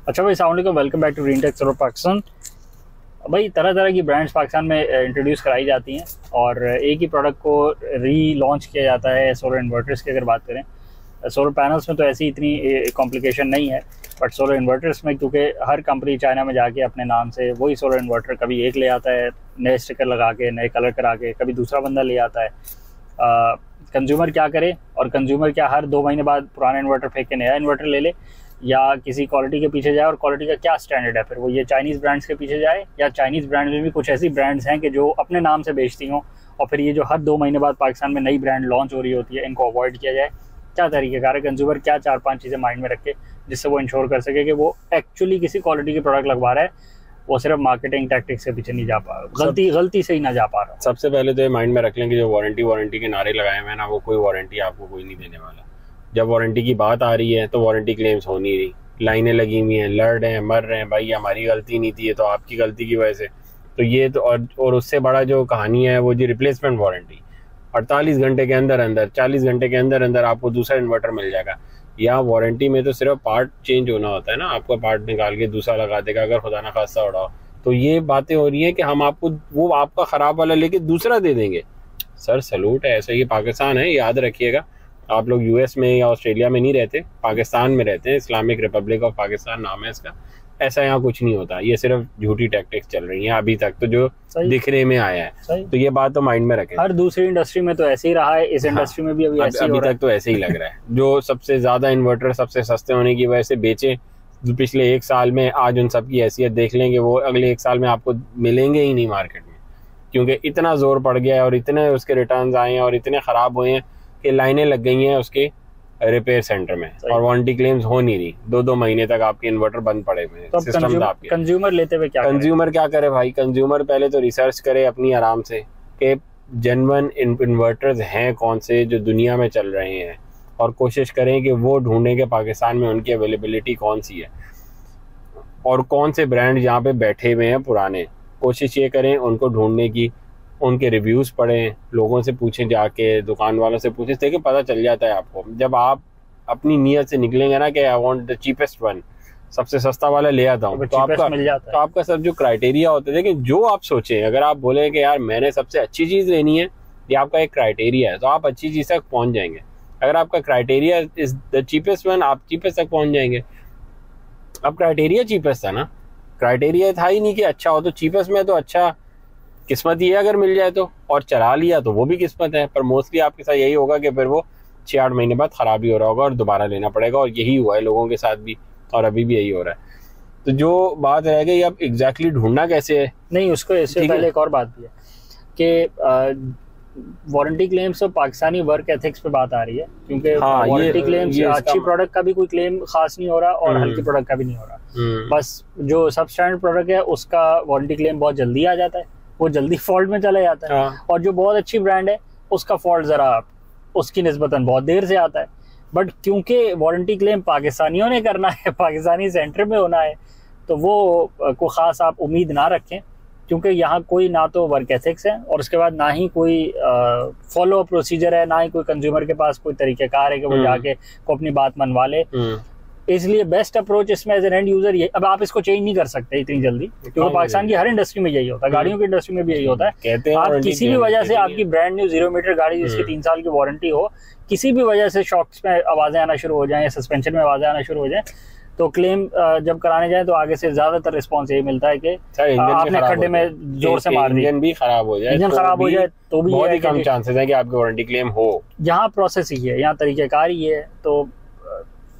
अच्छा भाई, अस्सलाम वालेकुम, welcome back to green tech Sarovar Pakistan. भाई तरह तरह की ब्रांड्स पाकिस्तान में इंट्रोड्यूस कराई जाती हैं और एक ही प्रोडक्ट को री लॉन्च किया जाता है। सोलर इन्वर्टर्स की अगर बात करें, सोलर पैनल्स में तो ऐसी इतनी कॉम्प्लिकेशन नहीं है, बट सोलर इन्वर्टर्स में क्योंकि हर कंपनी चाइना में जाके अपने नाम से वही सोलर इन्वर्टर कभी एक ले आता है नए स्टिकर लगा के, नए कलर करा के, कभी दूसरा बंदा ले आता है। कंज्यूमर क्या करे, और कंज्यूमर क्या हर 2 महीने बाद पुराना इन्वर्टर फेंक के नया इन्वर्टर ले ले, या किसी क्वालिटी के पीछे जाए? और क्वालिटी का क्या स्टैंडर्ड है फिर, वो ये चाइनीज़ ब्रांड्स के पीछे जाए, या चाइनीज़ ब्रांड में भी कुछ ऐसी ब्रांड्स हैं कि जो अपने नाम से बेचती हों, और फिर ये जो हर 2 महीने बाद पाकिस्तान में नई ब्रांड लॉन्च हो रही होती है, इनको अवॉइड किया जाए? क्या तरीक़ेकार है? कंज्यूमर क्या 4-5 चीज़ें माइंड में रखे जिससे वो इंश्योर कर सके कि वो एक्चुअली किसी क्वालिटी की प्रोडक्ट लगवा रहा है, वो सिर्फ मार्केटिंग टैक्टिक्स के पीछे नहीं जा पा रहा, गलती से ही ना जा पा रहा। सबसे पहले तो ये माइंड में रख लें कि जो वारंटी के नारे लगाए हुए हैं ना, वो कोई वारंटी आपको कोई नहीं देने वाला। जब वारंटी की बात आ रही है तो वारंटी क्लेम्स हो नहीं रही, लाइनें लगी हुई हैं, लड़ रहे हैं, मर रहे हैं, भाई हमारी गलती नहीं थी, ये तो आपकी गलती की वजह से। तो ये तो और उससे बड़ा जो कहानी है वो जी रिप्लेसमेंट वारंटी, 48 घंटे के अंदर अंदर, 40 घंटे के अंदर अंदर आपको दूसरा इन्वर्टर मिल जाएगा। या वारंटी में तो सिर्फ पार्ट चेंज होना होता है ना, आपका पार्ट निकाल के दूसरा लगा देगा अगर खुदा ना खास्ता उड़ाओ। तो ये बातें हो रही हैं कि हम आपको वो आपका ख़राब वाला लेके दूसरा दे देंगे। सर सलूट है, ऐसा ही पाकिस्तान है, याद रखिएगा। आप लोग यूएस में या ऑस्ट्रेलिया में नहीं रहते, पाकिस्तान में रहते हैं, इस्लामिक रिपब्लिक ऑफ पाकिस्तान नाम है इसका। ऐसा यहाँ कुछ नहीं होता, ये सिर्फ झूठी टैक्टिक्स चल रही हैं अभी तक तो जो दिखने में आया है। तो ये बात तो माइंड में रखें। हर दूसरी इंडस्ट्री में तो ऐसे ही रहा है, इस इंडस्ट्री में भी अभी तक तो ऐसे ही लग रहा है। जो सबसे ज्यादा इन्वर्टर सबसे सस्ते होने की वजह से बेचे पिछले 1 साल में, आज उन सब की हैसियत देख लेंगे, वो अगले 1 साल में आपको मिलेंगे ही नहीं मार्केट में, क्योंकि इतना जोर पड़ गया है और इतने उसके रिटर्न्स आए हैं और इतने खराब हुए हैं कि लाइनें लग गई हैं उसके रिपेयर सेंटर में, और वारंटी क्लेम्स हो नहीं रही। 2-2 महीने तक आपके इन्वर्टर बंद पड़े हुए हैं। सिस्टम आपके कंज्यूमर लेते हुए कंज्यूमर क्या करे भाई? कंज्यूमर पहले तो रिसर्च करे अपनी आराम से कि जेन्युइन इन्वर्टर्स हैं कौन से जो दुनिया में चल रहे हैं, और कोशिश करें कि वो ढूंढें कि पाकिस्तान में उनकी अवेलेबिलिटी कौन सी है और कौन से ब्रांड यहाँ पे बैठे हुए हैं पुराने। कोशिश ये करें उनको ढूंढने की, उनके रिव्यूज़ पढ़ें, लोगों से पूछें, जाके दुकान वालों से पूछें, देखिए पता चल जाता है आपको। जब आप अपनी नीयत से निकलेंगे ना कि I want the cheapest one, सबसे सस्ता वाला ले आता हूँ, तो आपका सब जो क्राइटेरिया होता है, देखिए जो आप सोचें, अगर आप बोलें कि यार मैंने सबसे अच्छी चीज़ लेनी है, ये आपका एक क्राइटेरिया है, तो आप अच्छी चीज़ तक पहुँच जाएंगे। अगर आपका criteria is the cheapest one, आप चीपेस्ट तक पहुँच जाएंगे। अब क्राइटेरिया चीपेस्ट था ना, क्राइटेरिया था ही नहीं कि अच्छा हो, तो चीपेस्ट में तो अच्छा किस्मत ही है अगर मिल जाए तो, और चला लिया तो वो भी किस्मत है। पर मोस्टली आपके साथ यही होगा कि फिर वो 6-8 महीने बाद ख़राब ही हो रहा होगा और दोबारा लेना पड़ेगा, और यही हुआ है लोगों के साथ भी, और अभी भी यही हो रहा है। तो जो बात रह गई अब एग्जैक्टली ढूंढना कैसे है, नहीं उसको इससे पहले एक और बात भी है कि वारंटी क्लेम्स और पाकिस्तानी वर्क एथिक्स पे बात आ रही है, क्योंकि वारंटी क्लेम्स अच्छी प्रोडक्ट का भी कोई क्लेम खास नहीं हो रहा और हल्की प्रोडक्ट का भी नहीं हो रहा। बस जो सब स्टैंडर्ड प्रोडक्ट है उसका वारंटी क्लेम बहुत जल्दी आ जाता है, वो जल्दी फॉल्ट में चला जाता है, और जो बहुत अच्छी ब्रांड है उसका फॉल्ट जरा उसकी निस्बतन बहुत देर से आता है। बट क्योंकि वारंटी क्लेम पाकिस्तानियों ने करना है, पाकिस्तानी सेंटर में होना है, तो वो को ख़ास आप उम्मीद ना रखें, क्योंकि यहाँ कोई ना तो वर्क एथिक्स है, और उसके बाद ना ही कोई फॉलो प्रोसीजर है, ना ही कोई कंज्यूमर के पास कोई तरीक़ेकार है कि वो जाके को अपनी बात मनवा ले। इसलिए बेस्ट अप्रोच इसमें एज एन एंड यूजर ये, अब आप इसको चेंज नहीं कर सकते इतनी जल्दी, क्योंकि पाकिस्तान की हर इंडस्ट्री में यही होता है, गाड़ियों की इंडस्ट्री में भी यही होता है। आप किसी भी वजह से आपकी ब्रांड न्यू 0 मीटर गाड़ी जिसकी 3 साल की वारंटी हो, किसी भी वजह से शॉक्स में आवाजें आना शुरू हो जाएं या सस्पेंशन में आवाजें आना शुरू हो जाएं, तो क्लेम जब कराने जाए तो आगे से ज्यादातर रिस्पॉन्स यही मिलता है कि आपने खड्डे में जोर से मार दिया, इंजन भी खराब हो जाए, तो भी बहुत ही कम चांसेस है कि आपकी वारंटी क्लेम हो। यहाँ प्रोसेस ही है, यहाँ तरीकेकार ही है, तो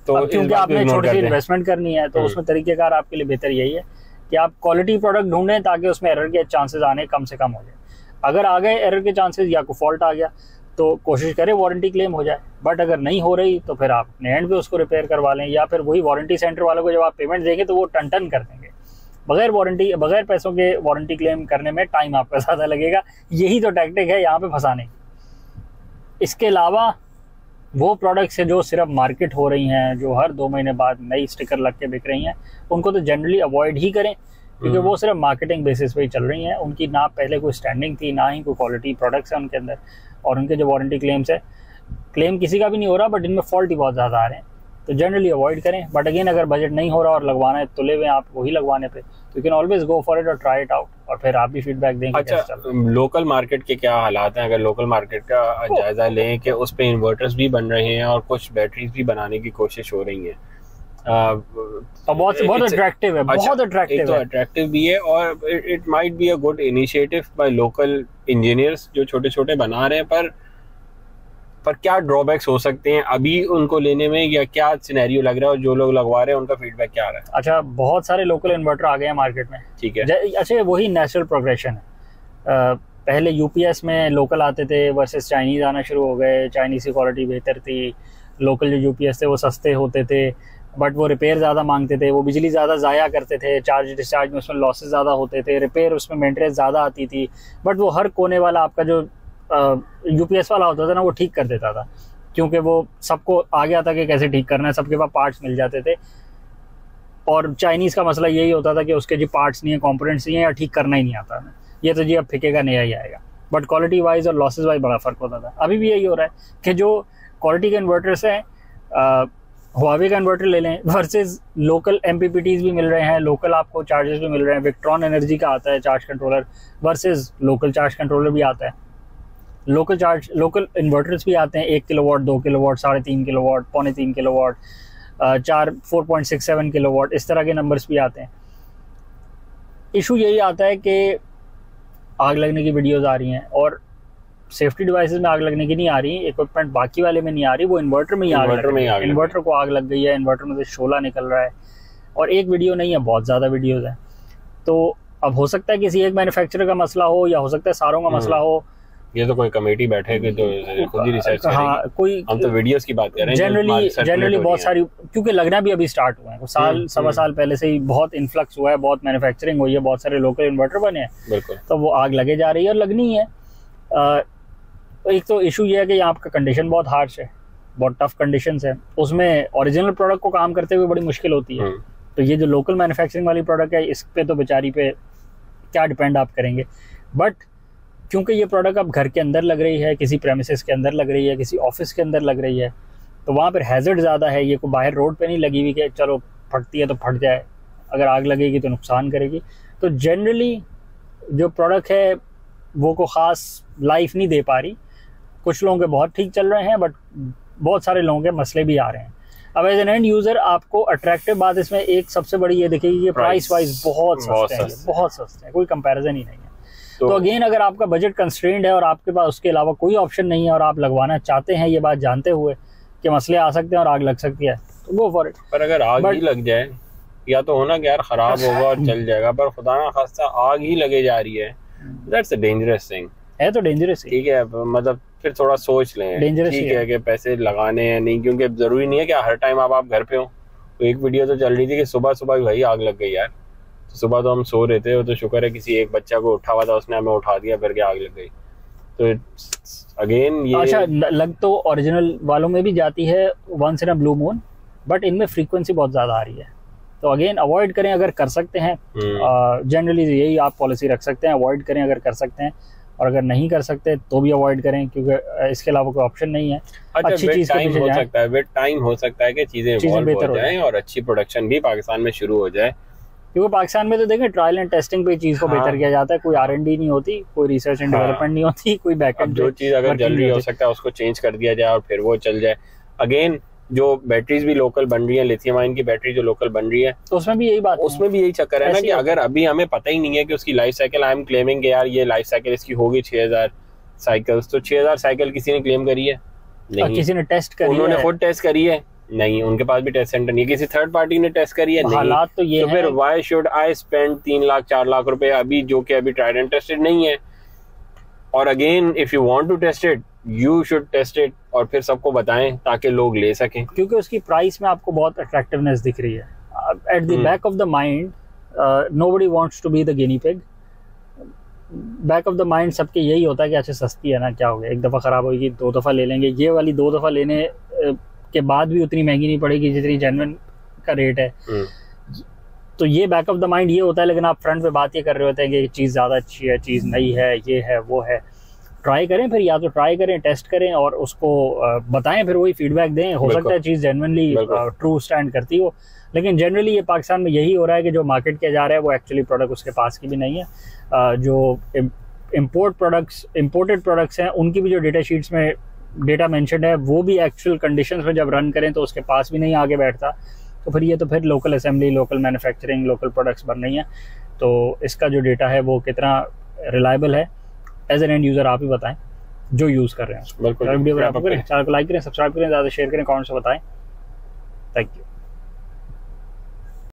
क्योंकि आपने छोटी सी इन्वेस्टमेंट करनी है, तो उसमें तरीकेकार आपके लिए बेहतर यही है कि आप क्वालिटी प्रोडक्ट ढूंढें ताकि उसमें एरर के चांसेस आने कम से कम हो जाए। अगर आ गए एरर के चांसेस या कोई फॉल्ट आ गया तो कोशिश करें वारंटी क्लेम हो जाए, बट अगर नहीं हो रही तो फिर आप अपने एंड पे उसको रिपेयर करवा लें, या फिर वही वारंटी सेंटर वालों को जब आप पेमेंट देंगे तो वो टन कर देंगे। बगैर पैसों के वारंटी क्लेम करने में टाइम आपका ज़्यादा लगेगा। यही तो टैक्टिक है यहाँ पे फंसाने की। इसके अलावा वो प्रोडक्ट्स है जो सिर्फ मार्केट हो रही हैं, जो हर 2 महीने बाद नई स्टिकर लग के बिक रही हैं, उनको तो जनरली अवॉइड ही करें, क्योंकि वो सिर्फ मार्केटिंग बेसिस पे ही चल रही हैं। उनकी ना पहले कोई स्टैंडिंग थी, ना ही कोई क्वालिटी प्रोडक्ट्स है उनके अंदर, और उनके जो वारंटी क्लेम्स है, क्लेम किसी का भी नहीं हो रहा, बट इनमें फॉल्ट ही बहुत ज़्यादा आ रहे हैं। तो जनरली अवॉइड करें। बट अगेन अगर बजट नहीं हो रहा और लगवाना है तुले हुए आप वही लगवाने पे, you can always go for it और ट्राई इट आउट, और फिर आप भी फीडबैक देंगे। अच्छा, लोकल मार्केट के क्या हालात हैं? अगर लोकल मार्केट का जायजा लें कि उस पे इन्वर्टर्स भी बन रहे हैं और कुछ बैटरीज भी बनाने की कोशिश हो रही है, बहुत अट्रैक्टिव है, बहुत अट्रैक्टिव है, अट्रैक्टिव भी है, और it might be a good initiative by local engineers जो छोटे छोटे बना रहे हैं। पर क्या ड्रॉबैक्स हो सकते हैं अभी उनको लेने में, या क्या सिनेरियो लग रहा है और जो लोग लगवा रहे हैं उनका फीडबैक क्या आ रहा है? अच्छा, बहुत सारे लोकल इन्वर्टर आ गए हैं मार्केट में, ठीक है। अच्छा, वही नेचुरल प्रोग्रेशन है। पहले यूपीएस में लोकल आते थे वर्सेस चाइनीज आना शुरू हो गए, चाइनीज की क्वालिटी बेहतर थी, लोकल जो यूपीएस थे वो सस्ते होते थे, बट वो रिपेयर ज़्यादा मांगते थे, वो बिजली ज़्यादा ज़ाया करते थे, चार्ज डिस्चार्ज में उसमें लॉसेस ज़्यादा होते थे, रिपेयर उसमें मेंटेनेंस ज़्यादा आती थी, बट वो हर कोने वाला आपका जो यूपीएस वाला होता था ना वो ठीक कर देता था, क्योंकि वो सबको आ गया था कि कैसे ठीक करना है, सबके पास पार्ट्स मिल जाते थे। और चाइनीज़ का मसला यही होता था कि उसके जी पार्ट्स नहीं है, कंपोनेंट्स नहीं है, या ठीक करना ही नहीं आता है, ये तो जी अब फिकेगा नया ही आएगा। बट क्वालिटी वाइज और लॉसेस वाइज बड़ा फ़र्क होता था। अभी भी यही हो रहा है कि जो क्वालिटी के इन्वर्टर्स हैं, हुआवे का इन्वर्टर ले लें वर्सेस लोकल एमपीपीटीज भी मिल रहे हैं, लोकल आपको चार्जेस भी मिल रहे हैं, विक्ट्रॉन एनर्जी का आता है charge controller versus local charge controller भी आता है, लोकल इन्वर्टर्स भी आते हैं 1 kilowatt, 2 kilowatt, 3.5 kilowatt, 3.25 kilowatt, 4.67 kilowatt, इस तरह के नंबर्स भी आते हैं। इशू यही आता है कि आग लगने की वीडियोस आ रही हैं और सेफ्टी डिवाइसेस में आग लगने की नहीं आ रही, इक्विपमेंट बाकी वाले में नहीं आ रही, वो इन्वर्टर में ही आग लग रही है, इन्वर्टर को आग लग गई है, इन्वर्टर में से शोला निकल रहा है। और एक वीडियो नहीं है, बहुत ज़्यादा वीडियोज़ हैं। तो अब हो सकता है किसी एक मैन्युफैक्चरर का मसला हो, या हो सकता है सारों का मसला हो, ये तो कोई कमेटी बैठेगी तो खुद ही रिसर्च करेगी। हाँ, कोई, हम तो वीडियोस की बात कर रहे हैं। जनरली बहुत सारी, क्योंकि लगना भी अभी स्टार्ट हुआ है, साल सवा साल पहले से ही बहुत इन्फ्लक्स हुआ है, बहुत मैन्युफैक्चरिंग हुई है, बहुत सारे लोकल इन्वर्टर बने हैं, बिल्कुल, तो वो आग लगे जा रही है और लगनी है। एक तो इशू ये है कि यहाँ आपका कंडीशन बहुत हार्श है, बहुत टफ कंडीशंस है, उसमें ओरिजिनल प्रोडक्ट को काम करते हुए बड़ी मुश्किल होती है। तो ये जो लोकल मैन्युफैक्चरिंग वाली प्रोडक्ट है, इस पे तो बेचारी पे क्या डिपेंड आप करेंगे। बट क्योंकि ये प्रोडक्ट अब घर के अंदर लग रही है, किसी प्रेमिसेस के अंदर लग रही है, किसी ऑफिस के अंदर लग रही है, तो वहाँ पर हैजर्ड ज़्यादा है। ये को बाहर रोड पे नहीं लगी हुई कि चलो फटती है तो फट जाए, अगर आग लगेगी तो नुकसान करेगी। तो जनरली जो प्रोडक्ट है वो को ख़ास लाइफ नहीं दे पा रही। कुछ लोगों के बहुत ठीक चल रहे हैं, बट बहुत सारे लोगों के मसले भी आ रहे हैं। अब एज एन एंड यूज़र आपको अट्रैक्टिव बात इसमें एक सबसे बड़ी ये दिखेगी कि प्राइस वाइज बहुत सस्ते हैं, कोई कंपैरिजन ही नहीं है। तो अगेन अगर आपका बजट कंस्ट्रेंड है और आपके पास उसके अलावा कोई ऑप्शन नहीं है और आप लगवाना चाहते हैं, ये बात जानते हुए कि मसले आ सकते हैं और आग लग सकती है, तो गो फॉर इट। पर अगर आग ही लग जाए, या तो होना कि यार खराब होगा और चल जाएगा, पर खुदा ना खास्ता आग ही लगे जा रही है, दैट्स अ डेंजरस थिंग है। तो डेंजरस, ठीक है, मतलब फिर थोड़ा सोच लें, ठीक है कि पैसे लगाने हैं नहीं, क्योंकि जरूरी नहीं है कि हर टाइम आप घर पे हो। तो एक वीडियो तो चल रही थी कि सुबह सुबह भाई आग लग गई यार, तो सुबह तो हम सो रहे थे, तो शुक्र है किसी एक बच्चा को उठा हुआ था, उसने हमें उठा दिया, फिर के आग लग गई। तो अगेन ये अच्छा, लग तो ओरिजिनल वालों में भी जाती है once in a blue moon, but इनमें फ्रीक्वेंसी बहुत ज़्यादा आ रही है। तो अगेन अवॉइड करें अगर कर सकते हैं, जनरली यही आप पॉलिसी रख सकते हैं, अवॉइड करें अगर कर सकते हैं, और अगर नहीं कर सकते तो भी अवॉइड करें, क्योंकि इसके अलावा कोई ऑप्शन नहीं है। अच्छी चीज़ टाइम हो सकता है, विद टाइम हो सकता है कि चीज़ें बेहतर हो जाएं और अच्छी प्रोडक्शन भी पाकिस्तान में शुरू हो जाए, क्योंकि पाकिस्तान में तो देखें ट्रायल एंड टेस्टिंग पे चीज़ को बेहतर किया जाता है, कोई R&D नहीं होती, कोई रिसर्च एंड डेवलपमेंट नहीं होती, कोई बैकएंड। जो चीज़ अगर जल्दी हो सकता है उसको चेंज कर दिया जाए और फिर वो चल जाए। अगेन जो बैटरीज भी लोकल बन रही है, लिथियम आयन की बैटरी जो लोकल बन रही है, तो उसमें भी यही बात, उसमें भी यही चक्कर है ना कि अगर अभी हमें पता ही नहीं है कि उसकी life cycle, I am claiming कि यार ये लाइफ साइकिल इसकी होगी 6000 साइकिल्स, तो 6000 साइकिल किसी ने क्लेम करी है? नहीं। किसी ने टेस्ट करी है? उन्होंने खुद टेस्ट करी है? नहीं, उनके पास भी टेस्ट सेंटर नहीं है। किसी थर्ड पार्टी ने टेस्ट करी है? नहीं। हालात तो ये तो फिर why should I spend 3 lakh 4 lakh रुपए अभी, जो कि अभी ट्राइड एंड टेस्टेड नहीं है। और again if you want to test it, you should test it और फिर सबको बताएं ताकि लोग ले सकें, क्योंकि उसकी प्राइस में आपको बहुत अट्रैक्टिवनेस दिख रही है। At the back of the mind nobody wants to be the guinea pig. Back of the mind सबके यही होता है कि अच्छा सस्ती है ना, क्या हो गया, एक दफ़ा ख़राब होगी 2 दफ़ा ले लेंगे, ये वाली 2 दफ़ा लेने के बाद भी उतनी महंगी नहीं पड़ेगी जितनी जेन्युइन का रेट है। तो ये बैक ऑफ द माइंड ये होता है, लेकिन आप फ्रंट पे बात ये कर रहे होते हैं कि चीज़ ज़्यादा अच्छी है, चीज़ नई है, ये है वो है। ट्राई करें, फिर या तो ट्राई करें, टेस्ट करें और उसको बताएं, फिर वही फीडबैक दें। हो सकता है चीज़ जेन्युइनली ट्रू स्टैंड करती हो, लेकिन जनरली ये पाकिस्तान में यही हो रहा है कि जो मार्केट किया जा रहा है वो एक्चुअली प्रोडक्ट उसके पास की भी नहीं है। जो इम्पोर्टेड प्रोडक्ट्स हैं उनकी भी जो डेटा शीट्स में डेटा मेंशन है वो भी एक्चुअल कंडीशंस में जब रन करें तो उसके पास भी नहीं आगे बैठता। तो फिर ये तो फिर local assembly, local manufacturing, local products बन रही हैं। तो इसका जो डेटा है वो कितना रिलायबल है एज एन एंड यूज़र आप ही बताएं जो यूज़ कर रहे हैं। बिल्कुल, वीडियो चैनल को लाइक करें, सब्सक्राइब करें, ज़्यादा शेयर करें, कमेंट्स में बताएं। Thank you.